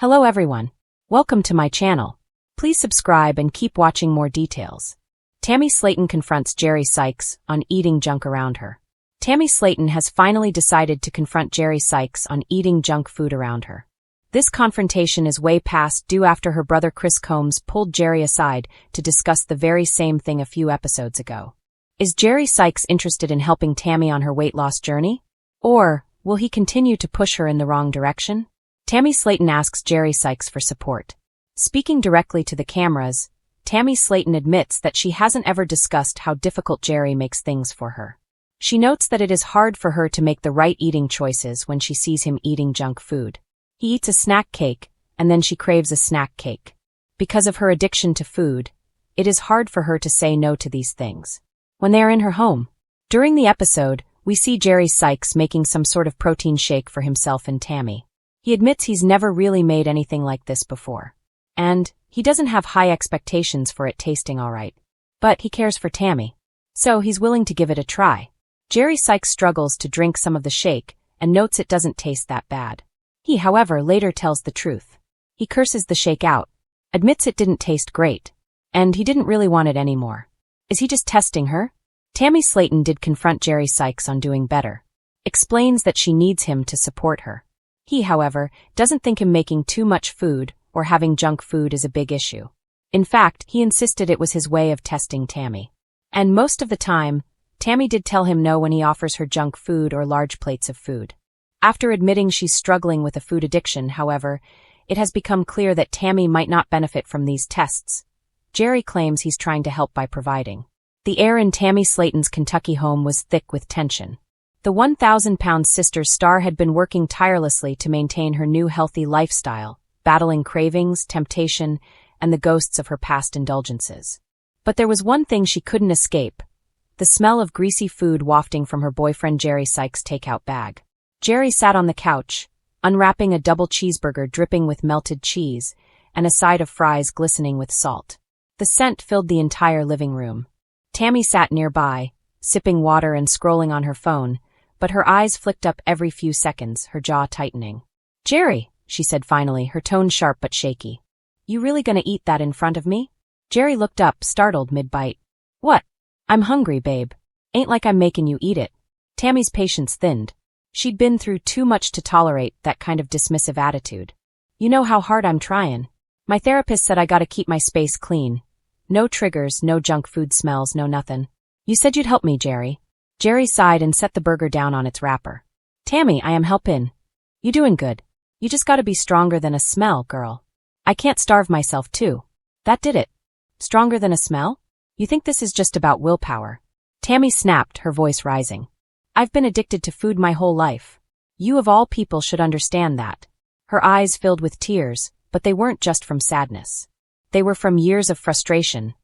Hello everyone. Welcome to my channel. Please subscribe and keep watching more details. Tammy Slaton confronts Jerry Sykes on eating junk around her. Tammy Slaton has finally decided to confront Jerry Sykes on eating junk food around her. This confrontation is way past due after her brother Chris Combs pulled Jerry aside to discuss the very same thing a few episodes ago. Is Jerry Sykes interested in helping Tammy on her weight loss journey? Or will he continue to push her in the wrong direction? Tammy Slaton asks Jerry Sykes for support. Speaking directly to the cameras, Tammy Slaton admits that she hasn't ever discussed how difficult Jerry makes things for her. She notes that it is hard for her to make the right eating choices when she sees him eating junk food. He eats a snack cake, and then she craves a snack cake. Because of her addiction to food, it is hard for her to say no to these things. When they are in her home, during the episode, we see Jerry Sykes making some sort of protein shake for himself and Tammy. He admits he's never really made anything like this before. And he doesn't have high expectations for it tasting alright. But he cares for Tammy. So he's willing to give it a try. Jerry Sykes struggles to drink some of the shake and notes it doesn't taste that bad. He, however, later tells the truth. He curses the shake out, admits it didn't taste great, and he didn't really want it anymore. Is he just testing her? Tammy Slaton did confront Jerry Sykes on doing better. Explains that she needs him to support her. He, however, doesn't think him making too much food or having junk food is a big issue. In fact, he insisted it was his way of testing Tammy. And most of the time, Tammy did tell him no when he offers her junk food or large plates of food. After admitting she's struggling with a food addiction, however, it has become clear that Tammy might not benefit from these tests. Jerry claims he's trying to help by providing. The air in Tammy Slaton's Kentucky home was thick with tension. The 1,000-pound sister star had been working tirelessly to maintain her new healthy lifestyle, battling cravings, temptation, and the ghosts of her past indulgences. But there was one thing she couldn't escape: the smell of greasy food wafting from her boyfriend Jerry Sykes' takeout bag. Jerry sat on the couch, unwrapping a double cheeseburger dripping with melted cheese and a side of fries glistening with salt. The scent filled the entire living room. Tammy sat nearby, sipping water and scrolling on her phone, but her eyes flicked up every few seconds, her jaw tightening. "Jerry," she said finally, her tone sharp but shaky. "You really gonna eat that in front of me?" Jerry looked up, startled mid-bite. "What? I'm hungry, babe. Ain't like I'm making you eat it." Tammy's patience thinned. She'd been through too much to tolerate that kind of dismissive attitude. "You know how hard I'm trying. My therapist said I gotta keep my space clean. No triggers, no junk food smells, no nothing. You said you'd help me, Jerry." Jerry sighed and set the burger down on its wrapper. "Tammy, I am helping. You doing good. You just gotta be stronger than a smell, girl. I can't starve myself too." That did it. Stronger than a smell? You think this is just about willpower? Tammy snapped, her voice rising. "I've been addicted to food my whole life. You of all people should understand that." Her eyes filled with tears, but they weren't just from sadness. They were from years of frustration.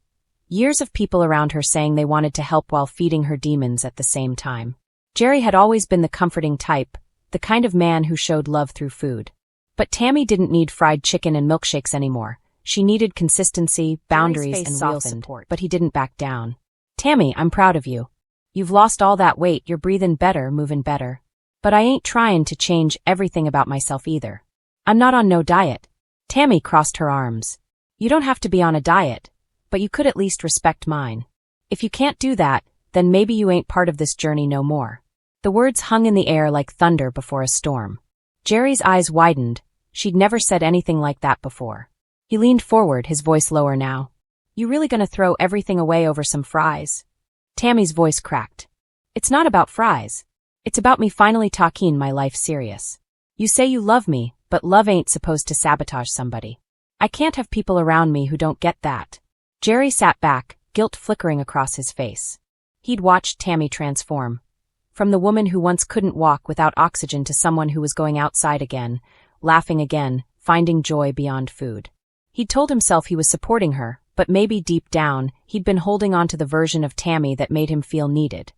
Years of people around her saying they wanted to help while feeding her demons at the same time. Jerry had always been the comforting type, the kind of man who showed love through food. But Tammy didn't need fried chicken and milkshakes anymore. She needed consistency, boundaries, and real support. But he didn't back down. "Tammy, I'm proud of you. You've lost all that weight, you're breathing better, moving better. But I ain't trying to change everything about myself either. I'm not on no diet." Tammy crossed her arms. "You don't have to be on a diet, but you could at least respect mine. If you can't do that, then maybe you ain't part of this journey no more." The words hung in the air like thunder before a storm. Jerry's eyes widened. She'd never said anything like that before. He leaned forward, his voice lower now. "You really gonna throw everything away over some fries?" Tammy's voice cracked. "It's not about fries. It's about me finally taking my life serious. You say you love me, but love ain't supposed to sabotage somebody. I can't have people around me who don't get that." Jerry sat back, guilt flickering across his face. He'd watched Tammy transform. From the woman who once couldn't walk without oxygen to someone who was going outside again, laughing again, finding joy beyond food. He'd told himself he was supporting her, but maybe deep down, he'd been holding on to the version of Tammy that made him feel needed.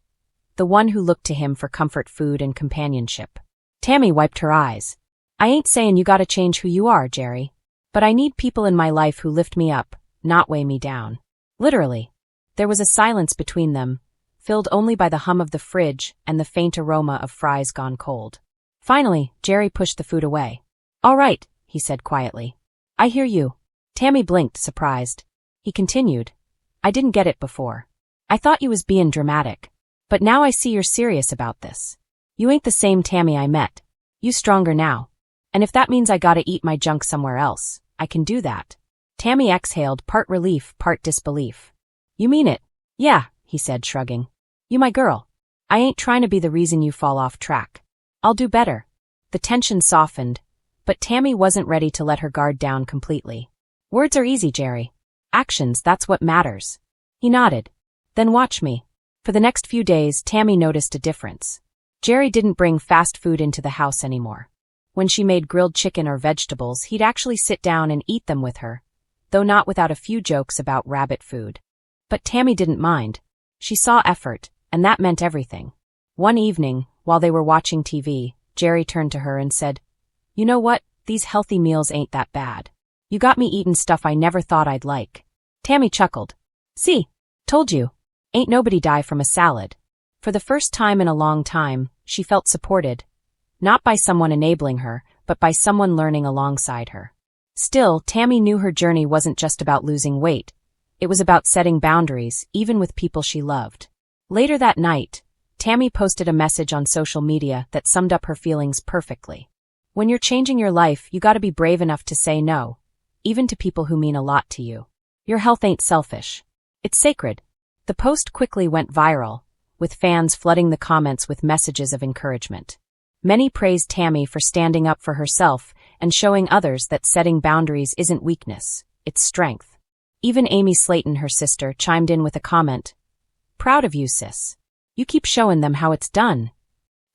The one who looked to him for comfort food and companionship. Tammy wiped her eyes. "I ain't saying you gotta change who you are, Jerry. But I need people in my life who lift me up, not weigh me down." Literally. There was a silence between them, filled only by the hum of the fridge and the faint aroma of fries gone cold. Finally, Jerry pushed the food away. "All right," he said quietly. I hear you. Tammy blinked, surprised. He continued. I didn't get it before. I thought you was being dramatic. But now I see you're serious about this. You ain't the same Tammy I met. You stronger now. And if that means I gotta eat my junk somewhere else, I can do that. Tammy exhaled, part relief, part disbelief. You mean it? Yeah, he said, shrugging. You my girl. I ain't trying to be the reason you fall off track. I'll do better. The tension softened, but Tammy wasn't ready to let her guard down completely. Words are easy, Jerry. Actions, that's what matters. He nodded. Then watch me. For the next few days, Tammy noticed a difference. Jerry didn't bring fast food into the house anymore. When she made grilled chicken or vegetables, he'd actually sit down and eat them with her, though not without a few jokes about rabbit food. But Tammy didn't mind. She saw effort, and that meant everything. One evening, while they were watching TV, Jerry turned to her and said, You know what? These healthy meals ain't that bad. You got me eatin' stuff I never thought I'd like. Tammy chuckled. See? Told you. Ain't nobody die from a salad. For the first time in a long time, she felt supported. Not by someone enabling her, but by someone learning alongside her. Still, Tammy knew her journey wasn't just about losing weight. It was about setting boundaries, even with people she loved. Later that night, Tammy posted a message on social media that summed up her feelings perfectly. When you're changing your life, you gotta be brave enough to say no, even to people who mean a lot to you. Your health ain't selfish. It's sacred. The post quickly went viral, with fans flooding the comments with messages of encouragement. Many praised Tammy for standing up for herself and showing others that setting boundaries isn't weakness, it's strength. Even Amy Slaton, her sister, chimed in with a comment. Proud of you, sis. You keep showing them how it's done.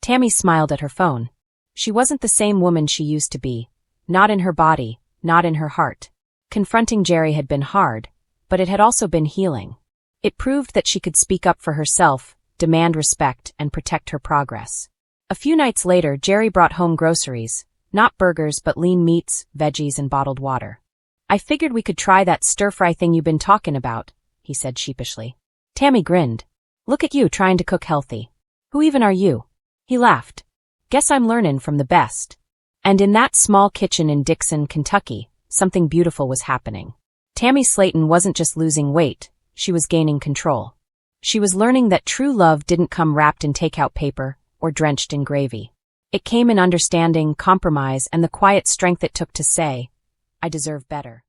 Tammy smiled at her phone. She wasn't the same woman she used to be. Not in her body, not in her heart. Confronting Jerry had been hard, but it had also been healing. It proved that she could speak up for herself, demand respect, and protect her progress. A few nights later, Jerry brought home groceries, not burgers but lean meats, veggies, and bottled water. I figured we could try that stir-fry thing you've been talking about, he said sheepishly. Tammy grinned. Look at you trying to cook healthy. Who even are you? He laughed. Guess I'm learning from the best. And in that small kitchen in Dixon, Kentucky, something beautiful was happening. Tammy Slaton wasn't just losing weight, she was gaining control. She was learning that true love didn't come wrapped in takeout paper or drenched in gravy. It came in understanding, compromise, and the quiet strength it took to say, I deserve better.